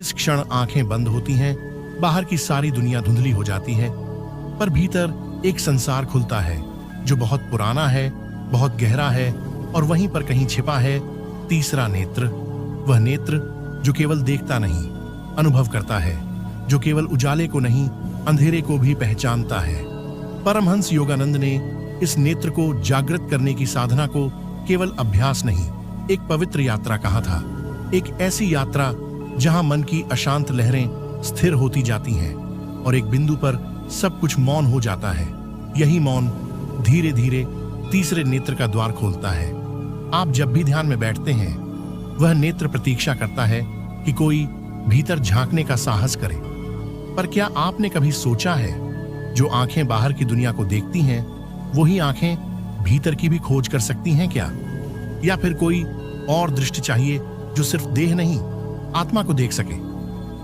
इस क्षण आंखें बंद होती हैं, बाहर की सारी दुनिया धुंधली हो जाती है, पर भीतर एक संसार खुलता है जो बहुत पुराना है, बहुत गहरा है और वहीं पर कहीं छिपा है तीसरा नेत्र। वह नेत्र जो केवल देखता नहीं, अनुभव करता है, जो केवल उजाले को नहीं, अंधेरे को भी पहचानता है। परमहंस योगानंद ने इस नेत्र को जागृत करने की साधना को केवल अभ्यास नहीं, एक पवित्र यात्रा कहा था। एक ऐसी यात्रा जहां मन की अशांत लहरें स्थिर होती जाती हैं और एक बिंदु पर सब कुछ मौन हो जाता है। यही मौन धीरे धीरे तीसरे नेत्र का द्वार खोलता है। आप जब भी ध्यान में बैठते हैं, वह नेत्र प्रतीक्षा करता है कि कोई भीतर झांकने का साहस करे। पर क्या आपने कभी सोचा है, जो आंखें बाहर की दुनिया को देखती हैं, वही आंखें भीतर की भी खोज कर सकती हैं क्या? या फिर कोई और दृष्टि चाहिए जो सिर्फ देह नहीं, आत्मा को देख सके?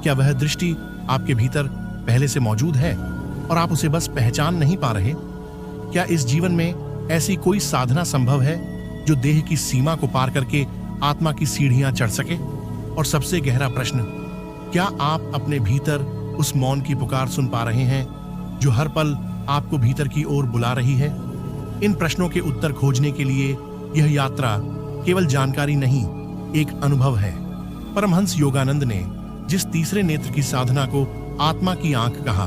क्या वह दृष्टि आपके भीतर पहले से मौजूद है और आप उसे बस पहचान नहीं पा रहे? क्या इस जीवन में ऐसी कोई साधना संभव है जो देह की सीमा को पार करके आत्मा की सीढ़ियां चढ़ सके? और सबसे गहरा प्रश्न, क्या आप अपने भीतर उस मौन की पुकार सुन पा रहे हैं जो हर पल आपको भीतर की ओर बुला रही है? इन प्रश्नों के उत्तर खोजने के लिए यह यात्रा केवल जानकारी नहीं, एक अनुभव है। परमहंस योगानंद ने जिस तीसरे नेत्र की साधना को आत्मा की आंख कहा,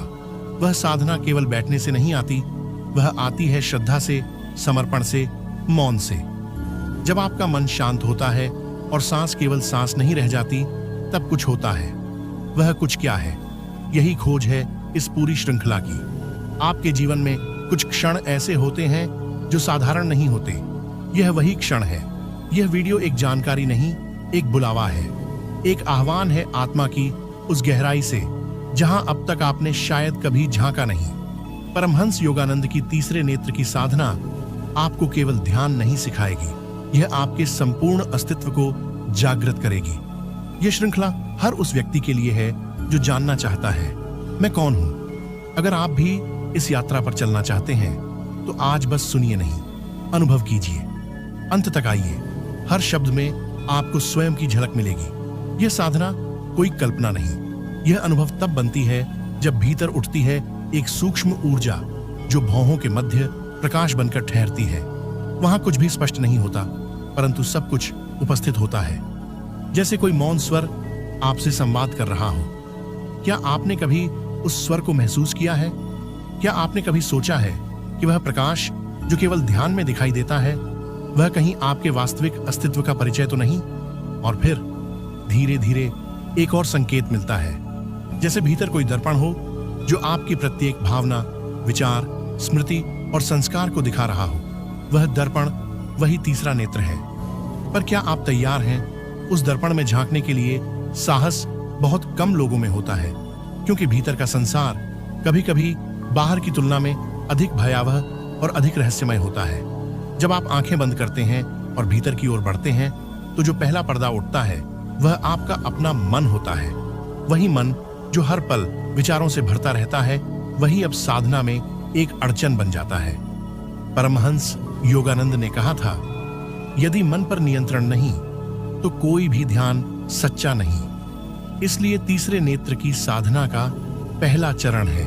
वह साधना केवल बैठने से नहीं आती, वह आती है श्रद्धा से, समर्पण से, मौन से। जब आपका मन शांत होता है और सांस केवल सांस नहीं रह जाती, तब कुछ होता है। वह कुछ क्या है? यही खोज है इस पूरी श्रृंखला की। आपके जीवन में कुछ क्षण ऐसे होते हैं जो साधारण नहीं होते। यह वही क्षण है। यह वीडियो एक जानकारी नहीं, एक बुलावा है, एक आह्वान है आत्मा की उस गहराई से जहां अब तक आपने शायद कभी झांका नहीं। परमहंस योगानंद की तीसरे नेत्र की साधना आपको केवल ध्यान नहीं सिखाएगी, यह आपके संपूर्ण अस्तित्व को जागृत करेगी। यह श्रृंखला हर उस व्यक्ति के लिए है जो जानना चाहता है, मैं कौन हूं। अगर आप भी इस यात्रा पर चलना चाहते हैं तो आज बस सुनिए नहीं, अनुभव कीजिए, अंत तक आइए। हर शब्द में आपको स्वयं की झलक मिलेगी। यह साधना कोई कल्पना नहीं, यह अनुभव तब बनती है जब भीतर उठती है एक सूक्ष्म ऊर्जा जो भौहों के मध्य प्रकाश बनकर ठहरती है। वहां कुछ भी स्पष्ट नहीं होता, परंतु सब कुछ उपस्थित होता है, जैसे कोई मौन स्वर आपसे संवाद कर रहा हो। क्या आपने कभी उस स्वर को महसूस किया है? क्या आपने कभी सोचा है कि वह प्रकाश जो केवल ध्यान में दिखाई देता है, वह कहीं आपके वास्तविक अस्तित्व का परिचय तो नहीं? और फिर धीरे धीरे एक और संकेत मिलता है, जैसे भीतर कोई दर्पण हो जो आपकी प्रत्येक भावना, विचार, स्मृति और संस्कार को दिखा रहा हो। वह दर्पण वही तीसरा नेत्र है। पर क्या आप तैयार हैं उस दर्पण में झांकने के लिए? साहस बहुत कम लोगों में होता है, क्योंकि भीतर का संसार कभी कभी बाहर की तुलना में अधिक भयावह और अधिक रहस्यमय होता है। जब आप आंखें बंद करते हैं और भीतर की ओर बढ़ते हैं, तो जो पहला पर्दा उठता है वह आपका अपना मन होता है। वही मन जो हर पल विचारों से भरता रहता है, वही अब साधना में एक अड़चन बन जाता है। परमहंस योगानंद ने कहा था, यदि मन पर नियंत्रण नहीं तो कोई भी ध्यान सच्चा नहीं। इसलिए तीसरे नेत्र की साधना का पहला चरण है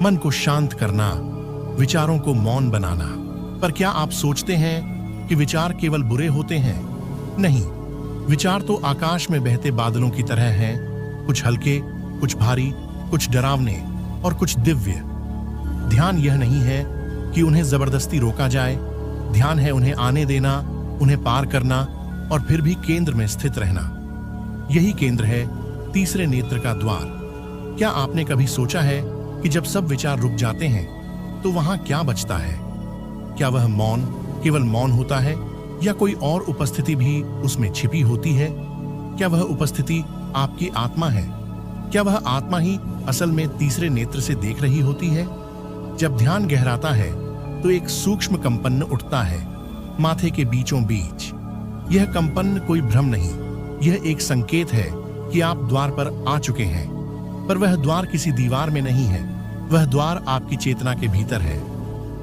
मन को शांत करना, विचारों को मौन बनाना। पर क्या आप सोचते हैं कि विचार केवल बुरे होते हैं? नहीं, विचार तो आकाश में बहते बादलों की तरह हैं, कुछ हल्के, कुछ भारी, कुछ डरावने और कुछ दिव्य। ध्यान यह नहीं है कि उन्हें जबरदस्ती रोका जाए, ध्यान है उन्हें आने देना, उन्हें पार करना और फिर भी केंद्र में स्थित रहना। यही केंद्र है तीसरे नेत्र का द्वार। क्या आपने कभी सोचा है कि जब सब विचार रुक जाते हैं तो वहां क्या बचता है? क्या वह मौन केवल मौन होता है या कोई और उपस्थिति भी उसमें छिपी होती है? क्या वह उपस्थिति आपकी आत्मा है? क्या वह आत्मा ही असल में तीसरे नेत्र से देख रही होती है? जब ध्यान गहराता है तो एक सूक्ष्म कंपन उठता है माथे के बीचों बीच। यह कंपन कोई भ्रम नहीं, यह एक संकेत है कि आप द्वार पर आ चुके हैं। पर वह द्वार किसी दीवार में नहीं है, वह द्वार आपकी चेतना के भीतर है।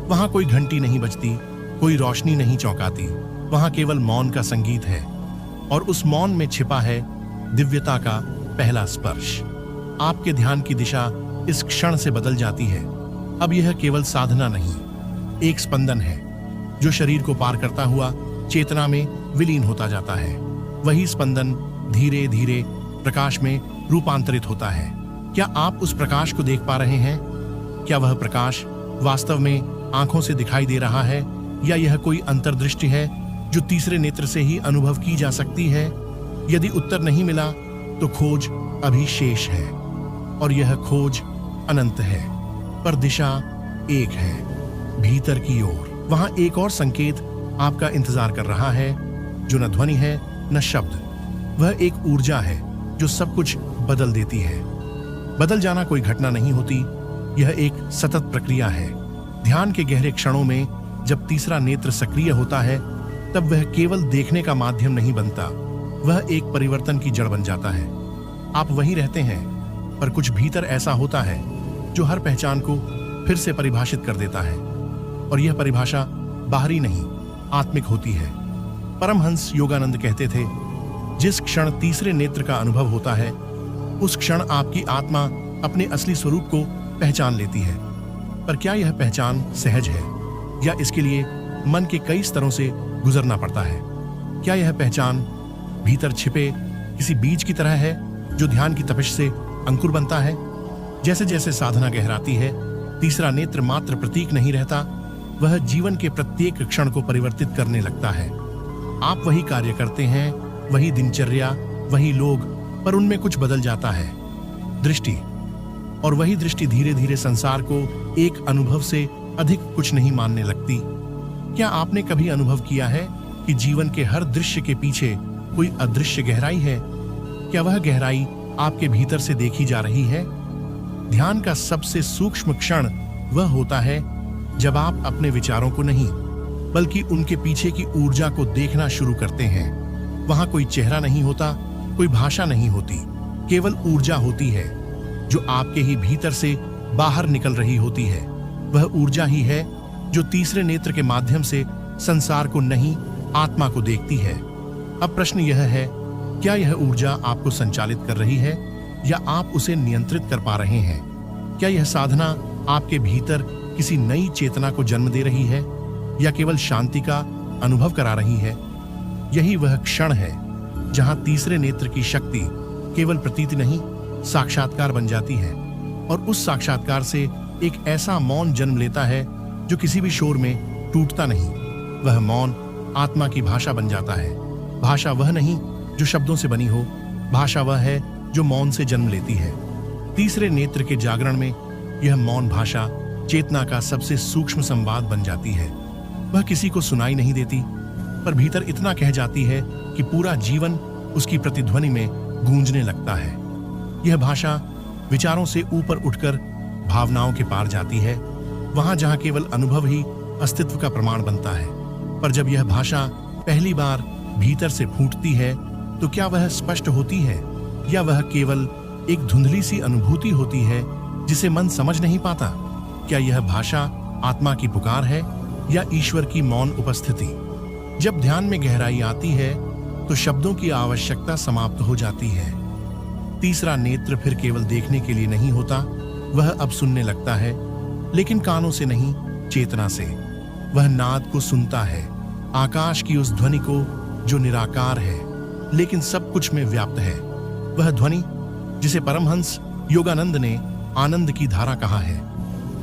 वहां कोई घंटी नहीं बजती, कोई रोशनी नहीं चौंकाती, वहां केवल मौन का संगीत है। और उस मौन में छिपा है दिव्यता का पहला स्पर्श। आपके ध्यान की दिशा इस क्षण से बदल जाती है। अब यह केवल साधना नहीं, एक स्पंदन है जो शरीर को पार करता हुआ चेतना में विलीन होता जाता है। वही स्पंदन धीरे धीरे प्रकाश में रूपांतरित होता है। क्या आप उस प्रकाश को देख पा रहे हैं? क्या वह प्रकाश वास्तव में आंखों से दिखाई दे रहा है, या यह कोई अंतर्दृष्टि है जो तीसरे नेत्र से ही अनुभव की जा सकती है? यदि उत्तर नहीं मिला तो खोज अभी शेष है, और यह खोज अनंत है, पर दिशा एक है, भीतर की ओर। वहां एक और संकेत आपका इंतजार कर रहा है, जो न ध्वनि है न शब्द। वह एक ऊर्जा है जो सब कुछ बदल देती है। बदल जाना कोई घटना नहीं होती, यह एक सतत प्रक्रिया है। ध्यान के गहरे क्षणों में जब तीसरा नेत्र सक्रिय होता है, तब वह केवल देखने का माध्यम नहीं बनता, वह एक परिवर्तन की जड़ बन जाता है। आप वहीं रहते हैं, पर कुछ भीतर ऐसा होता है जो हर पहचान को फिर से परिभाषित कर देता है, और यह परिभाषा बाहरी नहीं, आत्मिक होती है। परमहंस योगानंद कहते थे, जिस क्षण तीसरे नेत्र का अनुभव होता है, उस क्षण आपकी आत्मा अपने असली स्वरूप को पहचान लेती है। पर क्या यह पहचान सहज है, या इसके लिए मन के कई स्तरों से गुजरना पड़ता है? क्या यह पहचान भीतर छिपे किसी बीज की तरह है जो ध्यान की तपिश से अंकुर बनता है? जैसे जैसे साधना गहराती है, तीसरा नेत्र मात्र प्रतीक नहीं रहता, वह जीवन के प्रत्येक क्षण को परिवर्तित करने लगता है। आप वही कार्य करते हैं, वही दिनचर्या, वही लोग, पर उनमें कुछ बदल जाता है, दृष्टि। और वही दृष्टि धीरे धीरे संसार को एक अनुभव से अधिक कुछ नहीं मानने लगती। क्या आपने कभी अनुभव किया है कि जीवन के हर दृश्य के पीछे कोई अदृश्य गहराई है? क्या वह गहराई आपके भीतर से देखी जा रही है? ध्यान का सबसे सूक्ष्म क्षण वह होता है जब आप अपने विचारों को नहीं, बल्कि उनके पीछे की ऊर्जा को देखना शुरू करते हैं। वहां कोई चेहरा नहीं होता, कोई भाषा नहीं होती, केवल ऊर्जा होती है जो आपके ही भीतर से बाहर निकल रही होती है। वह ऊर्जा ही है जो तीसरे नेत्र के माध्यम से संसार को नहीं, आत्मा को देखती है। अब प्रश्न यह है, क्या यह ऊर्जा आपको संचालित कर रही है, या आप उसे नियंत्रित कर पा रहे हैं? क्या यह साधना आपके भीतर किसी नई चेतना को जन्म दे रही है, या केवल शांति का अनुभव करा रही है? यही वह क्षण है जहां तीसरे नेत्र की शक्ति केवल प्रतीति नहीं, साक्षात्कार बन जाती है, और उस साक्षात्कार से एक ऐसा मौन जन्म लेता है जो किसी भी शोर में टूटता नहीं। वह मौन आत्मा की भाषा बन जाता है। भाषा वह नहीं जो शब्दों से बनी हो, भाषा वह है जो मौन से जन्म लेती है। तीसरे नेत्र के जागरण में यह मौन भाषा चेतना का सबसे सूक्ष्म संवाद बन जाती है। वह किसी को सुनाई नहीं देती, पर भीतर इतना कह जाती है कि पूरा जीवन उसकी प्रतिध्वनि में गूंजने लगता है। यह भाषा विचारों से ऊपर उठकर भावनाओं के पार जाती है, वहां जहां केवल अनुभव ही अस्तित्व का प्रमाण बनता है। पर जब यह भाषा पहली बार भीतर से फूटती है, तो क्या वह स्पष्ट होती है, या वह केवल एक धुंधली सी अनुभूति होती है जिसे मन समझ नहीं पाता? क्या यह भाषा आत्मा की पुकार है, या ईश्वर की मौन उपस्थिति? जब ध्यान में गहराई आती है तो शब्दों की आवश्यकता समाप्त हो जाती है। तीसरा नेत्र फिर केवल देखने के लिए नहीं होता, वह अब सुनने लगता है, लेकिन कानों से नहीं, चेतना से। वह नाद को सुनता है, आकाश की उस ध्वनि को जो निराकार है लेकिन सब कुछ में व्याप्त है। वह ध्वनि जिसे परमहंस योगानंद ने आनंद की धारा कहा है।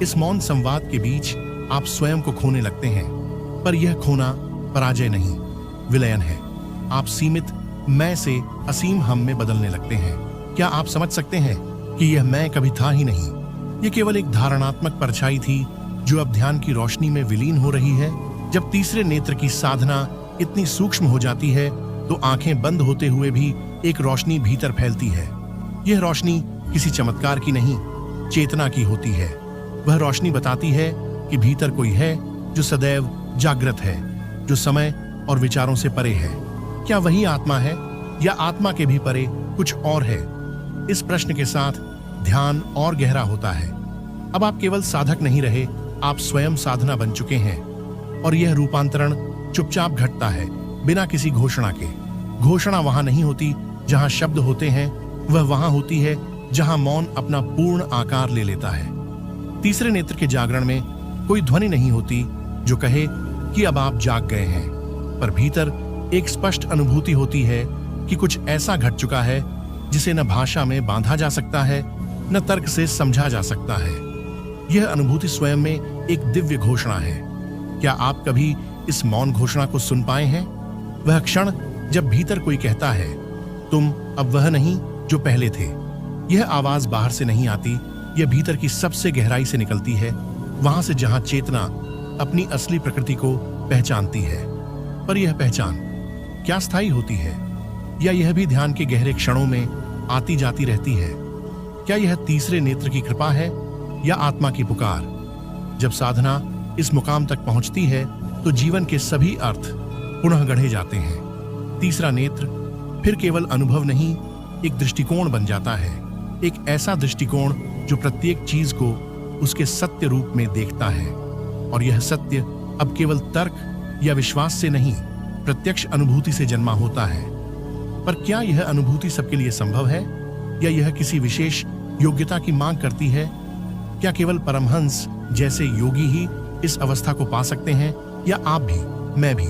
इस मौन संवाद के बीच आप स्वयं को खोने लगते हैं, पर यह खोना पराजय नहीं, विलयन है। आप सीमित मैं से असीम हम में बदलने लगते हैं। क्या आप समझ सकते हैं कि यह मैं कभी था ही नहीं? यह केवल एक धारणात्मक परछाई थी जो अब ध्यान की रोशनी में विलीन हो रही है। जब तीसरे नेत्र की साधना इतनी सूक्ष्म हो जाती है तो आंखें बंद होते हुए भी एक रोशनी भीतर फैलती है। यह रोशनी किसी चमत्कार की नहीं, चेतना की होती है। वह रोशनी बताती है कि भीतर कोई है जो सदैव जागृत है, जो समय और विचारों से परे है। क्या वही आत्मा है, या आत्मा के भी परे कुछ और है? इस प्रश्न के साथ ध्यान और गहरा होता है। अब आप केवल साधक नहीं रहे, आप स्वयं साधना बन चुके हैं, और यह रूपांतरण चुपचाप घटता है, बिना किसी घोषणा के। घोषणा वहां नहीं होती जहां शब्द होते हैं, वह वहां होती है जहां मौन अपना पूर्ण आकार ले लेता है। तीसरे नेत्र के जागरण में कोई ध्वनि नहीं होती जो कहे कि अब आप जाग गए हैं, पर भीतर एक स्पष्ट अनुभूति होती है कि कुछ ऐसा घट चुका है जिसे न भाषा में बांधा जा सकता है, न तर्क से समझा जा सकता है। यह अनुभूति स्वयं में एक दिव्य घोषणा है। क्या आप कभी इस मौन घोषणा को सुन पाए हैं? वह क्षण जब भीतर कोई कहता है, तुम अब वह नहीं जो पहले थे। यह आवाज बाहर से नहीं आती, यह भीतर की सबसे गहराई से निकलती है, वहां से जहां चेतना अपनी असली प्रकृति को पहचानती है। पर यह पहचान क्या स्थायी होती है, या यह भी ध्यान के गहरे क्षणों में आती जाती रहती है? क्या यह तीसरे नेत्र की कृपा है या आत्मा की पुकार? जब साधना इस मुकाम तक पहुंचती है तो जीवन के सभी अर्थ पुनः गढ़े जाते हैं। तीसरा नेत्र फिर केवल अनुभव नहीं, एक दृष्टिकोण बन जाता है, एक ऐसा दृष्टिकोण जो प्रत्येक चीज को उसके सत्य रूप में देखता है। और यह सत्य अब केवल तर्क या विश्वास से नहीं, प्रत्यक्ष अनुभूति से जन्मा होता है। पर क्या यह अनुभूति सबके लिए संभव है, या यह किसी विशेष योग्यता की मांग करती है? क्या केवल परमहंस जैसे योगी ही इस अवस्था को पा सकते हैं, या आप भी, मैं भी,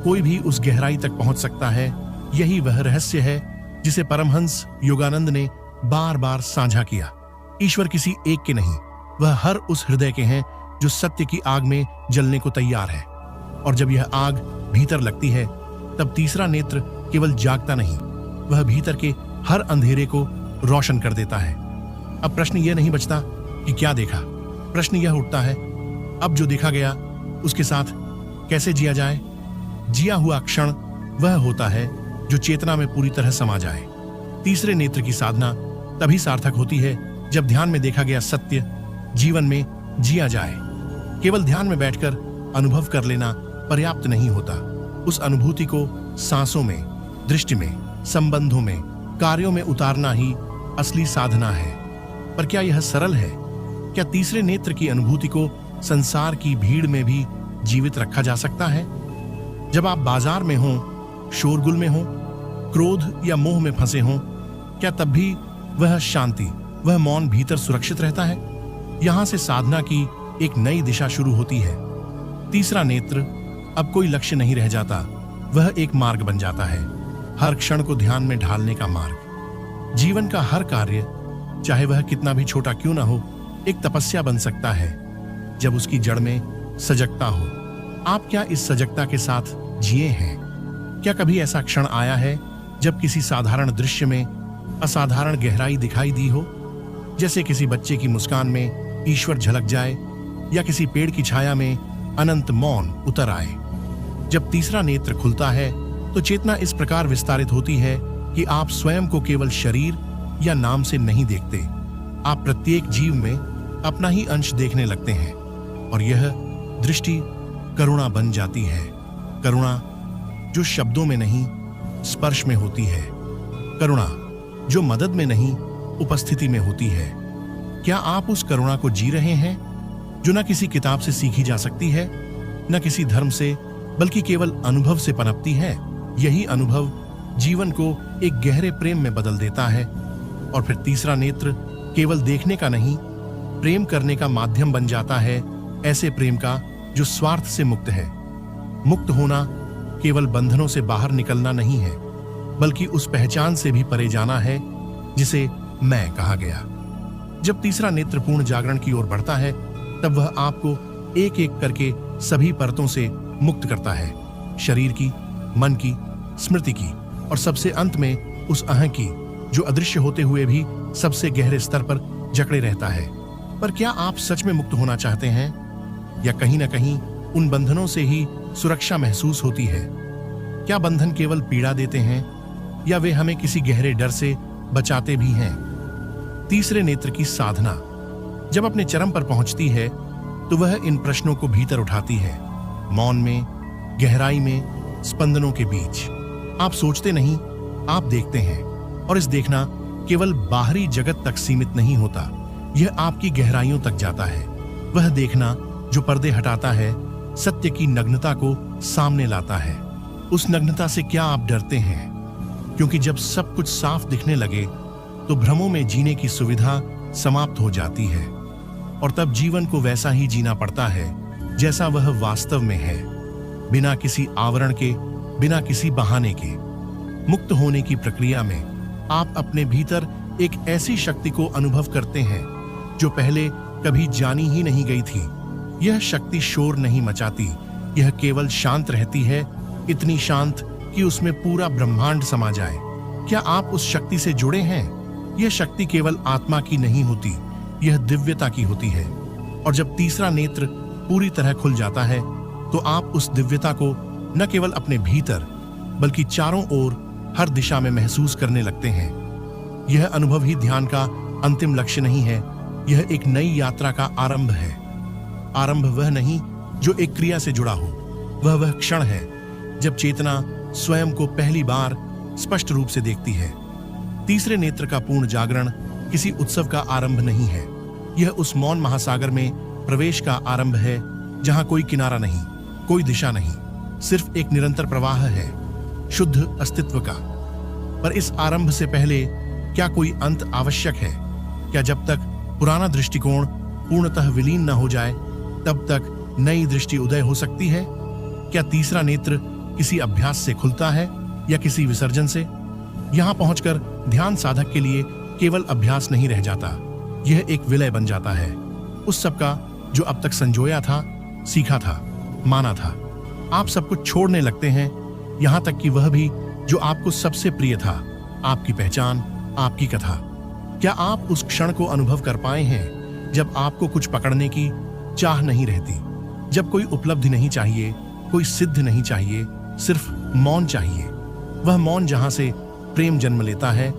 कोई भी उस गहराई तक पहुंच सकता है? यही वह रहस्य है जिसे परमहंस योगानंद ने बार बार साझा किया। ईश्वर किसी एक के नहीं, वह हर उस हृदय के हैं जो सत्य की आग में जलने को तैयार है। और जब यह आग भीतर लगती है तब तीसरा नेत्र केवल जागता नहीं, वह भीतर के हर अंधेरे को रोशन कर देता है। अब प्रश्न यह नहीं बचता कि क्या देखा, प्रश्न यह उठता है अब जो देखा गया उसके साथ कैसे जिया जाए। जिया हुआ क्षण वह होता है जो चेतना में पूरी तरह समा जाए। तीसरे नेत्र की साधना तभी सार्थक होती है जब ध्यान में देखा गया सत्य जीवन में जिया जाए। केवल ध्यान में बैठकर अनुभव कर लेना पर्याप्त नहीं होता, उस अनुभूति को सांसों में, दृष्टि में, संबंधों में, कार्यों में उतारना ही असली साधना है। पर क्या यह सरल है? क्या तीसरे नेत्र की अनुभूति को संसार की भीड़ में भी जीवित रखा जा सकता है? जब आप बाजार में हो, शोरगुल में हो, क्रोध या मोह में फंसे हो, क्या तब भी वह शांति, वह मौन भीतर सुरक्षित रहता है? यहां से साधना की एक नई दिशा शुरू होती है। तीसरा नेत्र अब कोई लक्ष्य नहीं रह जाता, वह एक मार्ग बन जाता है, हर क्षण को ध्यान में ढालने का मार्ग। जीवन का हर कार्य, चाहे वह कितना भी छोटा क्यों ना हो, एक तपस्या बन सकता है जब उसकी जड़ में सजगता हो। आप क्या इस सजगता के साथ जिए हैं? क्या कभी ऐसा क्षण आया है जब किसी साधारण दृश्य में असाधारण गहराई दिखाई दी हो? जैसे किसी बच्चे की मुस्कान में ईश्वर झलक जाए, या किसी पेड़ की छाया में अनंत मौन उतर आए। जब तीसरा नेत्र खुलता है तो चेतना इस प्रकार विस्तारित होती है कि आप स्वयं को केवल शरीर या नाम से नहीं देखते, आप प्रत्येक जीव में अपना ही अंश देखने लगते हैं। और यह दृष्टि करुणा बन जाती है, करुणा जो शब्दों में नहीं स्पर्श में होती है, करुणा जो मदद में नहीं उपस्थिति में होती है। क्या आप उस करुणा को जी रहे हैं जो न किसी किताब से सीखी जा सकती है, न किसी धर्म से, बल्कि केवल अनुभव से पनपती है? यही अनुभव जीवन को एक गहरे प्रेम में बदल देता है। और फिर तीसरा नेत्र केवल देखने का नहीं, प्रेम करने का माध्यम बन जाता है, ऐसे प्रेम का जो स्वार्थ से मुक्त है। मुक्त होना केवल बंधनों से बाहर निकलना नहीं है, बल्कि उस पहचान से भी परे जाना है जिसे मैं कहा गया। जब तीसरा नेत्र पूर्ण जागरण की ओर बढ़ता है तब वह आपको एक एक करके सभी परतों से मुक्त करता है, शरीर की, मन की, स्मृति की, और सबसे अंत में उस अहं की जो अदृश्य होते हुए भी सबसे गहरे स्तर पर जकड़े रहता है। पर क्या आप सच में मुक्त होना चाहते हैं, या कहीं ना कहीं उन बंधनों से ही सुरक्षा महसूस होती है? क्या बंधन केवल पीड़ा देते हैं, या वे हमें किसी गहरे डर से बचाते भी हैं? तीसरे नेत्र की साधना जब अपने चरम पर पहुंचती है तो वह इन प्रश्नों को भीतर उठाती है, मौन में, गहराई में, स्पंदनों के बीच। आप सोचते नहीं, आप देखते हैं। और इस देखना केवल बाहरी जगत तक सीमित नहीं होता, यह आपकी गहराइयों तक जाता है। वह देखना जो पर्दे हटाता है, सत्य की नग्नता को सामने लाता है। उस नग्नता से क्या आप डरते हैं? क्योंकि जब सब कुछ साफ दिखने लगे तो भ्रमों में जीने की सुविधा समाप्त हो जाती है और तब जीवन को वैसा ही जीना पड़ता है जैसा वह वास्तव में है, बिना किसी आवरण के, बिना किसी बहाने के। मुक्त होने की प्रक्रिया में आप अपने भीतर एक ऐसी शक्ति को अनुभव करते हैं जो पहले कभी जानी ही नहीं गई थी। यह शक्ति शोर नहीं मचाती, यह केवल शांत रहती है, इतनी शांत कि उसमें पूरा ब्रह्मांड समा जाए। क्या आप उस शक्ति से जुड़े हैं? यह शक्ति केवल आत्मा की नहीं होती, यह दिव्यता की होती है। और जब तीसरा नेत्र पूरी तरह खुल जाता है तो आप उस दिव्यता को न केवल अपने भीतर बल्कि चारों ओर हर दिशा में महसूस करने लगते हैं। यह अनुभव ही ध्यान का अंतिम लक्ष्य नहीं है, यह एक नई यात्रा का आरंभ है। आरंभ वह नहीं जो एक क्रिया से जुड़ा हो, वह क्षण है जब चेतना स्वयं को पहली बार स्पष्ट रूप से देखती है। तीसरे नेत्र का पूर्ण जागरण किसी उत्सव का आरंभ नहीं है, यह उस मौन महासागर में प्रवेश का आरंभ है जहां कोई किनारा नहीं, कोई दिशा नहीं, सिर्फ एक निरंतर प्रवाह है, शुद्ध अस्तित्व का। पर इस आरंभ से पहले क्या कोई अंत आवश्यक है? क्या जब तक पुराना दृष्टिकोण पूर्णतः विलीन न हो जाए तब तक नई दृष्टि उदय हो सकती है? क्या तीसरा नेत्र किसी अभ्यास से खुलता है या किसी विसर्जन से? यहां पहुंचकर ध्यान साधक के लिए केवल अभ्यास नहीं रह जाता, यह एक विलय बन जाता है उस सब का जो अब तक संजोया था, सीखा था, माना था। आप सब कुछ छोड़ने लगते हैं, यहां तक कि वह भी जो आपको सबसे प्रिय था, आपकी पहचान, आपकी कथा। क्या आप उस क्षण को अनुभव कर पाए हैं जब आपको कुछ पकड़ने की चाह नहीं रहती, जब कोई उपलब्धि नहीं चाहिए, कोई सिद्ध नहीं चाहिए, सिर्फ मौन चाहिए? वह मौन जहां से प्रेम जन्म लेता है,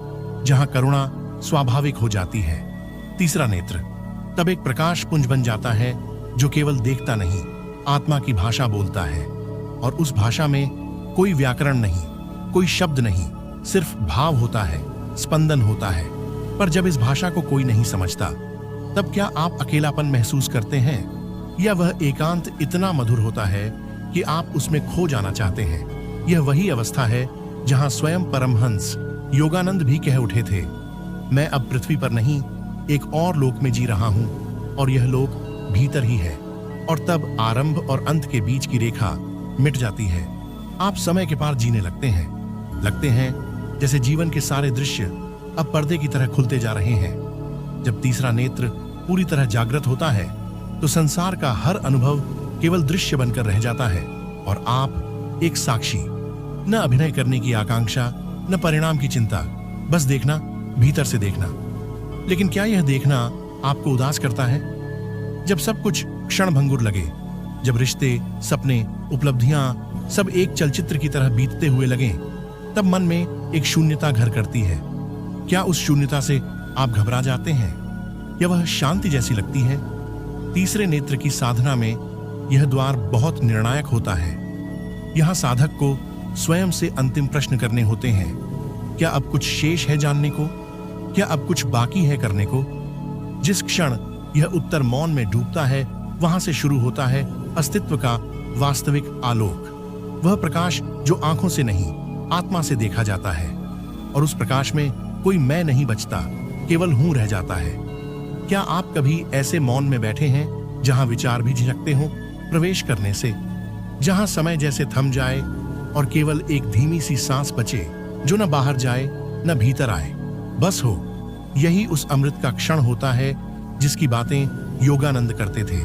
जहां करुणा स्वाभाविक हो जाती है। तीसरा नेत्र तब एक प्रकाश पुंज बन जाता है जो केवल देखता नहीं, आत्मा की भाषा बोलता है। और उस भाषा में कोई व्याकरण नहीं, कोई शब्द नहीं, सिर्फ भाव होता है, स्पंदन होता है। पर जब इस भाषा को कोई नहीं समझता तब क्या आप अकेलापन महसूस करते हैं, या वह एकांत इतना मधुर होता है कि आप उसमें खो जाना चाहते हैं? यह वही अवस्था है जहां स्वयं परमहंस योगानंद भी कह उठे थे, मैं अब पृथ्वी पर नहीं, एक और लोक में जी रहा हूं और यह लोक भीतर ही है। और तब आरंभ और अंत के बीच की रेखा मिट जाती है। आप समय के पार जीने लगते हैं जैसे जीवन के सारे दृश्य अब पर्दे की तरह खुलते जा रहे हैं। जब तीसरा नेत्र पूरी तरह जागृत होता है तो संसार का हर अनुभव केवल दृश्य बनकर रह जाता है और आप एक साक्षी, न अभिनय करने की आकांक्षा, न परिणाम की चिंता, बस देखना, भीतर से देखना। लेकिन क्या यह देखना आपको उदास करता है? जब सब कुछ क्षणभंगुर लगे, जब रिश्ते, सपने, उपलब्धियां सब एक चलचित्र की तरह बीतते हुए लगें, तब मन में एक शून्यता घर करती है। क्या उस शून्यता से आप घबरा जाते हैं या वह शांति जैसी लगती है? तीसरे नेत्र की साधना में यह द्वार बहुत निर्णायक होता है। यहां साधक को स्वयं से अंतिम प्रश्न करने होते हैं, क्या अब कुछ शेष है जानने को? क्या अब कुछ बाकी है करने को? जिस क्षण यह उत्तर मौन में डूबता है, वहां से शुरू होता है अस्तित्व का वास्तविक आलोक, वह प्रकाश जो आंखों से नहीं, आत्मा से देखा जाता है। और उस प्रकाश में कोई मैं नहीं बचता, केवल हूं रह जाता है। क्या आप कभी ऐसे मौन में बैठे हैं जहां विचार भी झिझकते हों प्रवेश करने से, जहां समय जैसे थम जाए और केवल एक धीमी सी सांस बचे जो न बाहर जाए न भीतर आए, बस हो? यही उस अमृत का क्षण होता है जिसकी बातें योगानंद करते थे।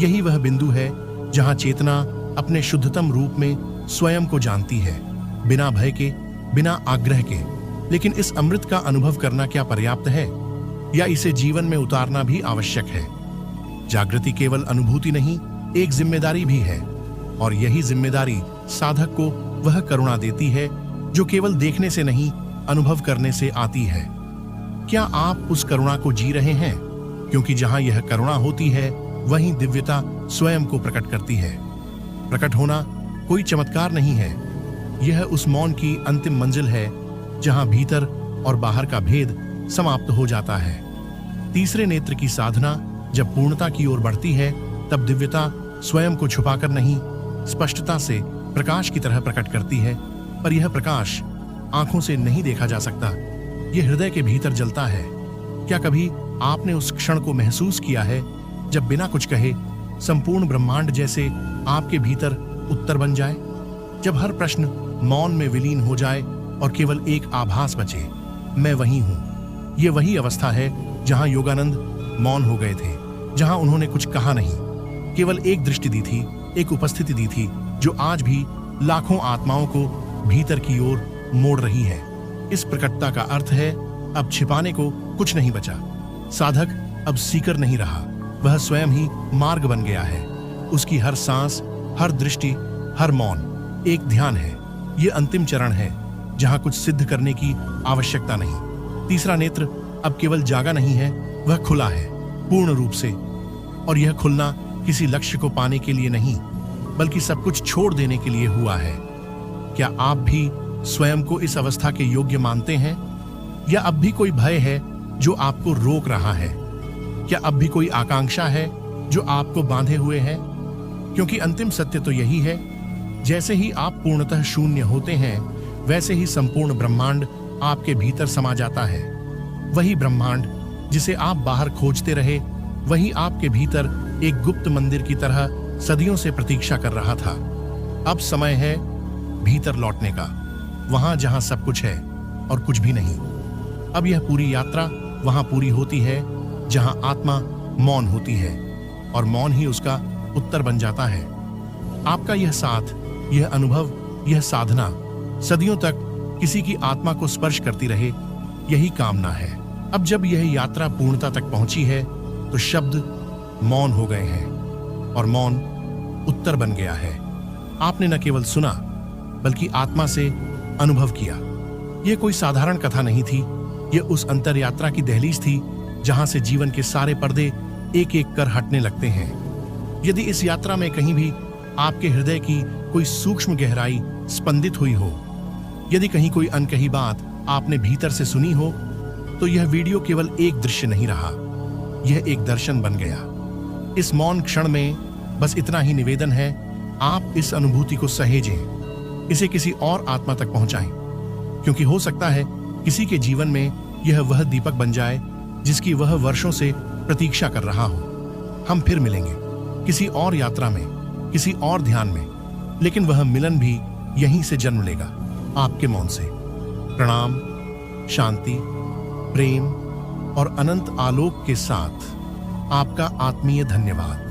यही वह बिंदु है जहां चेतना अपने शुद्धतम रूप में स्वयं को जानती है, बिना भय के, बिना आग्रह के। लेकिन इस अमृत का अनुभव करना क्या पर्याप्त है, या इसे जीवन में उतारना भी आवश्यक है? जागृति केवल अनुभूति नहीं, एक जिम्मेदारी भी है। और यही जिम्मेदारी साधक को वह करुणा देती है जो केवल देखने से नहीं, अनुभव करने से आती है। क्या आप उस करुणा को जी रहे हैं? क्योंकि जहां यह करुणा होती है वहीं दिव्यता स्वयं को प्रकट करती है। प्रकट होना कोई चमत्कार नहीं है, यह उस मौन की अंतिम मंजिल है जहां भीतर और बाहर का भेद समाप्त हो जाता है। तीसरे नेत्र की साधना जब पूर्णता की ओर बढ़ती है, तब दिव्यता स्वयं को छुपाकर नहीं, स्पष्टता से प्रकाश की तरह प्रकट करती है। पर यह प्रकाश आंखों से नहीं देखा जा सकता, ये हृदय के भीतर जलता है। क्या कभी आपने उस क्षण को महसूस किया है जब बिना कुछ कहे संपूर्ण ब्रह्मांड जैसे आपके भीतर उत्तर बन जाए, जब हर प्रश्न मौन में विलीन हो जाए और केवल एक आभास बचे, मैं वही हूं। ये वही अवस्था है जहां योगानंद मौन हो गए थे, जहां उन्होंने कुछ कहा नहीं, केवल एक दृष्टि दी थी, एक उपस्थिति दी थी जो आज भी लाखों आत्माओं को भीतर की ओर मोड़ रही है। इस प्रकटता का अर्थ है अब छिपाने को कुछ नहीं बचा। साधक अब सीकर नहीं रहा, वह स्वयं ही मार्ग बन गया है। उसकी हर सांस, हर दृष्टि, हर मौन एक ध्यान है। यह अंतिम चरण है जहां कुछ सिद्ध करने की आवश्यकता नहीं। तीसरा नेत्र अब केवल जागा नहीं है, वह खुला है पूर्ण रूप से। और यह खुलना किसी लक्ष्य को पाने के लिए नहीं, बल्कि सब कुछ छोड़ देने के लिए हुआ है। क्या आप भी स्वयं को इस अवस्था के योग्य मानते हैं, या अब भी कोई भय है जो आपको रोक रहा है? क्या अब भी कोई आकांक्षा है जो आपको बांधे हुए है? क्योंकि अंतिम सत्य तो यही है, जैसे ही आप पूर्णतः शून्य होते हैं, वैसे ही संपूर्ण ब्रह्मांड आपके भीतर समा जाता है। वही ब्रह्मांड जिसे आप बाहर खोजते रहे, वही आपके भीतर एक गुप्त मंदिर की तरह सदियों से प्रतीक्षा कर रहा था। अब समय है भीतर लौटने का, वहां जहां सब कुछ है और कुछ भी नहीं। अब यह पूरी यात्रा वहां पूरी होती है जहां आत्मा मौन होती है, और मौन ही उसका उत्तर बन जाता है। आपका यह साथ, यह अनुभव, यह साधना सदियों तक किसी की आत्मा को स्पर्श करती रहे, यही कामना है। अब जब यह यात्रा पूर्णता तक पहुंची है तो शब्द मौन हो गए हैं और मौन उत्तर बन गया है। आपने न केवल सुना बल्कि आत्मा से अनुभव किया। यह कोई साधारण कथा नहीं थी, यह उस अंतर यात्रा की दहलीज थी जहां से जीवन के सारे पर्दे एक एक कर हटने लगते हैं। यदि इस यात्रा में कहीं भी आपके हृदय की कोई सूक्ष्म गहराई स्पंदित हुई हो, यदि कहीं कोई अनकही बात आपने भीतर से सुनी हो, तो यह वीडियो केवल एक दृश्य नहीं रहा, यह एक दर्शन बन गया। इस मौन क्षण में बस इतना ही निवेदन है, आप इस अनुभूति को सहेजें, इसे किसी और आत्मा तक पहुंचाएं, क्योंकि हो सकता है किसी के जीवन में यह वह दीपक बन जाए जिसकी वह वर्षों से प्रतीक्षा कर रहा हो। हम फिर मिलेंगे किसी और यात्रा में, किसी और ध्यान में, लेकिन वह मिलन भी यहीं से जन्म लेगा, आपके मौन से। प्रणाम, शांति, प्रेम और अनंत आलोक के साथ आपका आत्मीय धन्यवाद।